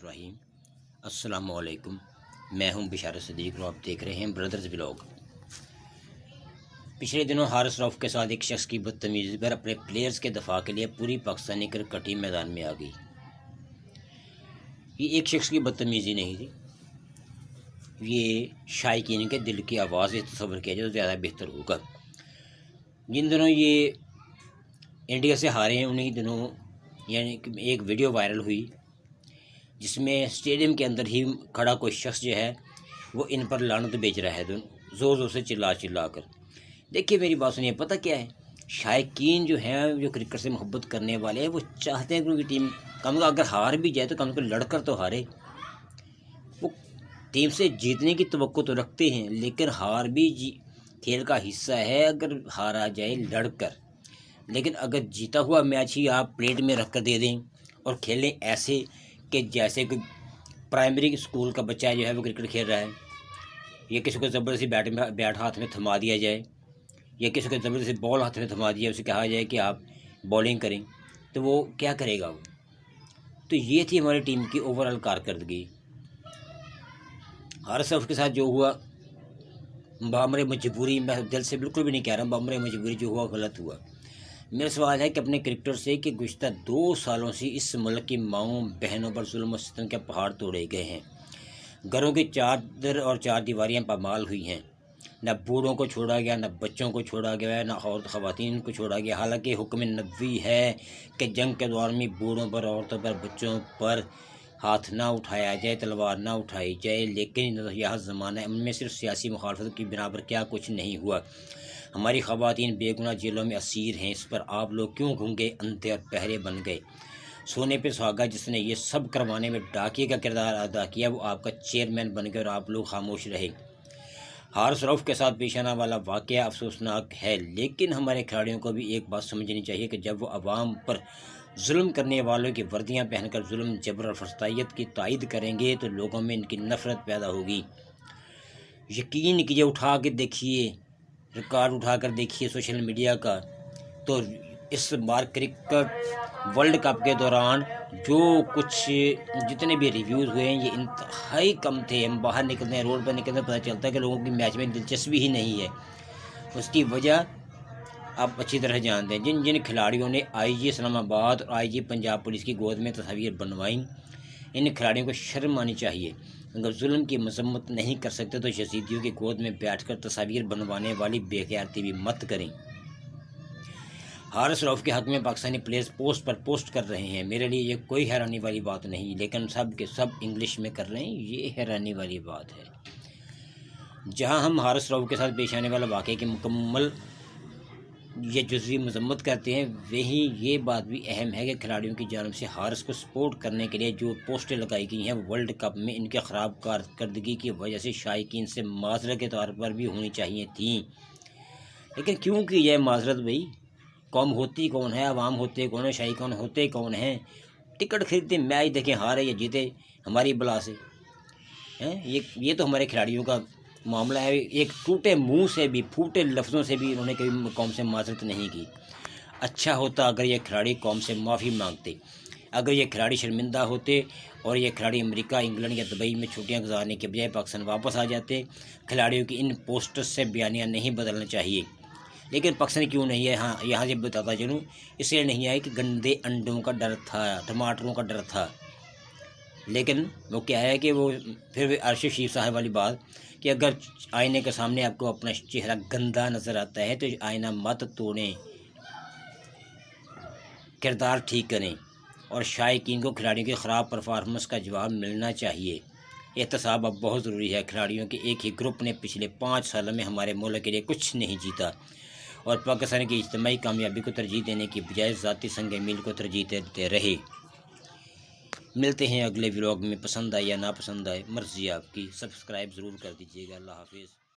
रहमानिर्रहीम। अस्सलाम वालेकुम। मैं हूं बिशारत सदीक और आप देख रहे हैं ब्रदर्स व्लॉग। पिछले दिनों हारिस रऊफ के साथ एक शख्स की बदतमीज़ी पर अपने प्लेयर्स के दफा के लिए पूरी पाकिस्तानी क्रिकेट टीम मैदान में आ गई। ये एक शख्स की बदतमीज़ी नहीं थी, ये शायकीन के दिल की आवाज़ से तस्वर किया जाए तो ज़्यादा बेहतर होगा। जिन दिनों ये इंडिया से हारे हैं उन्हीं दिनों यानी कि एक वीडियो वायरल हुई जिसमें स्टेडियम के अंदर ही खड़ा कोई शख्स जो है वो इन पर लानत बेच रहा है, ज़ोर ज़ोर से चिल्ला चिल्ला कर। देखिए मेरी बात सुनिए, पता क्या है, शायकीन जो हैं जो क्रिकेट से मोहब्बत करने वाले हैं वो चाहते हैं कि उनकी टीम कम अगर हार भी जाए तो कम से कम लड़कर तो हारे। वो टीम से जीतने की तवक्को तो रखते हैं, लेकिन हार भी खेल का हिस्सा है। अगर हारा जाए लड़कर, लेकिन अगर जीता हुआ मैच ही आप प्लेट में रख कर दे दें और खेलें ऐसे कि जैसे कोई प्राइमरी स्कूल का बच्चा जो है वो क्रिकेट खेल रहा है, या किसी को ज़बरदस्ती बैट हाथ में थमा दिया जाए, या किसी को ज़बरदस्ती बॉल हाथ में थमा दिया, उसे कहा जाए कि आप बॉलिंग करें, तो वो क्या करेगा वो। तो ये थी हमारी टीम की ओवरऑल कारकर्दगी। हारिस रऊफ के साथ जो हुआ बामरे मजबूरी, मैं दिल से बिल्कुल भी नहीं कह रहा, बामरे मजबूरी जो हुआ गलत हुआ। मेरा सवाल है कि अपने क्रिकेटर से कि गुज़श्ता 2 सालों से इस मुल्क की माँओं बहनों पर जुल्म और सितम के पहाड़ तोड़े गए हैं। घरों की चादर और चार दीवारियाँ पामाल हुई हैं। न बूढ़ों को छोड़ा गया, न बच्चों को छोड़ा गया, न औरत ख़वातीन को छोड़ा गया। हालांकि हुक्म नबवी है कि जंग के दौरान में बूढ़ों पर, औरतों पर, बच्चों पर हाथ ना उठाया जाए, तलवार ना उठाई जाए, लेकिन यह ज़माना है, उनमें सिर्फ सियासी मुखालफत की बिना पर क्या कुछ नहीं हुआ। हमारी ख़वातीन बेगुनाह जेलों में असीर हैं। इस पर आप लोग क्यों गूंगे, अंधे और बहरे बन गए। सोने पे सुहागा जिसने ये सब करवाने में डाकिए का किरदार अदा किया वो आपका चेयरमैन बन गया और आप लोग खामोश रहे। हारिस रऊफ के साथ पेश आने वाला वाक़या अफसोसनाक है, लेकिन हमारे खिलाड़ियों को भी एक बात समझनी चाहिए कि जब वो अवाम पर जुल्म करने वालों की वर्दियाँ पहनकर जुल्म, जबर और फस्तायत की तायद करेंगे तो लोगों में इनकी नफ़रत पैदा होगी। यकीन कीजिए, उठा के देखिए, रिकॉर्ड उठा कर देखिए सोशल मीडिया का, तो इस बार क्रिकेट वर्ल्ड कप के दौरान जो कुछ जितने भी रिव्यूज़ हुए हैं ये इंतहाई कम थे। हम बाहर निकलते हैं, रोड पर निकलते हैं, पता चलता है कि लोगों की मैच में दिलचस्पी ही नहीं है। उसकी वजह आप अच्छी तरह जानते हैं। जिन जिन खिलाड़ियों ने आईजी इस्लामाबाद और आईजी पंजाब पुलिस की गोद में तस्वीर बनवाई, इन खिलाड़ियों को शर्म आनी चाहिए। अगर जुल्म की मजम्मत नहीं कर सकते तो यजीदियों की गोद में बैठकर तस्वीर बनवाने वाली बेख्याती भी मत करें। हारिस रऊफ के हक़ में पाकिस्तानी प्लेयर्स पोस्ट पर पोस्ट कर रहे हैं, मेरे लिए ये कोई हैरानी वाली बात नहीं, लेकिन सब के सब इंग्लिश में कर रहे हैं, ये हैरानी वाली बात है। जहां हम हारिस रऊफ के साथ पेश आने वाला वाक़े की मुकम्मल ये जुज़वी मजम्मत करते हैं, वहीं ये बात भी अहम है कि खिलाड़ियों की जानिब से हारिस को सपोर्ट करने के लिए जो पोस्टें लगाई गई हैं वर्ल्ड कप में इनके ख़राब कारकर्दगी की वजह से शायकीन से माज़रत के तौर पर भी होनी चाहिए थी। लेकिन क्यों की जाए माज़रत भाई, कौम होती कौन है, अवाम होते कौन है, शायकीन होते कौन हैं। टिकट खरीदते, मैच देखें, हारे या जीते हमारी बला से हैं। ये तो हमारे खिलाड़ियों का मामला है। एक टूटे मुंह से भी, फूटे लफ्ज़ों से भी उन्होंने कभी कौम से माज़रत नहीं की। अच्छा होता अगर ये खिलाड़ी कौम से माफ़ी मांगते, अगर ये खिलाड़ी शर्मिंदा होते और ये खिलाड़ी अमेरिका, इंग्लैंड या दुबई में छुट्टियां गुजारने के बजाय पाकिस्तान वापस आ जाते। खिलाड़ियों की इन पोस्टर्स से बयानियाँ नहीं बदलना चाहिए, लेकिन पाकिस्तान क्यों नहीं है। हाँ, यहाँ से बताता चलूँ, इसलिए नहीं आया कि गंदे अंडों का डर था, टमाटरों का डर था। लेकिन वो क्या है कि वो फिर भी अर्श शीफ साहब वाली बात कि अगर आईने के सामने आपको अपना चेहरा गंदा नज़र आता है तो आईना मत तोड़ें, किरदार ठीक करें। और शायकीन को खिलाड़ियों की ख़राब परफॉर्मेंस का जवाब मिलना चाहिए। एहतसाब अब बहुत ज़रूरी है। खिलाड़ियों के एक ही ग्रुप ने पिछले 5 सालों में हमारे मुल्क के लिए कुछ नहीं जीता और पाकिस्तान की इज्तिमाई कामयाबी को तरजीह देने की बजाय ज़ाती संग मील को तरजीह देते रहे। मिलते हैं अगले व्लॉग में। पसंद आए या ना पसंद आए, मर्ज़ी आपकी। सब्सक्राइब ज़रूर कर दीजिएगा। अल्लाह हाफिज़।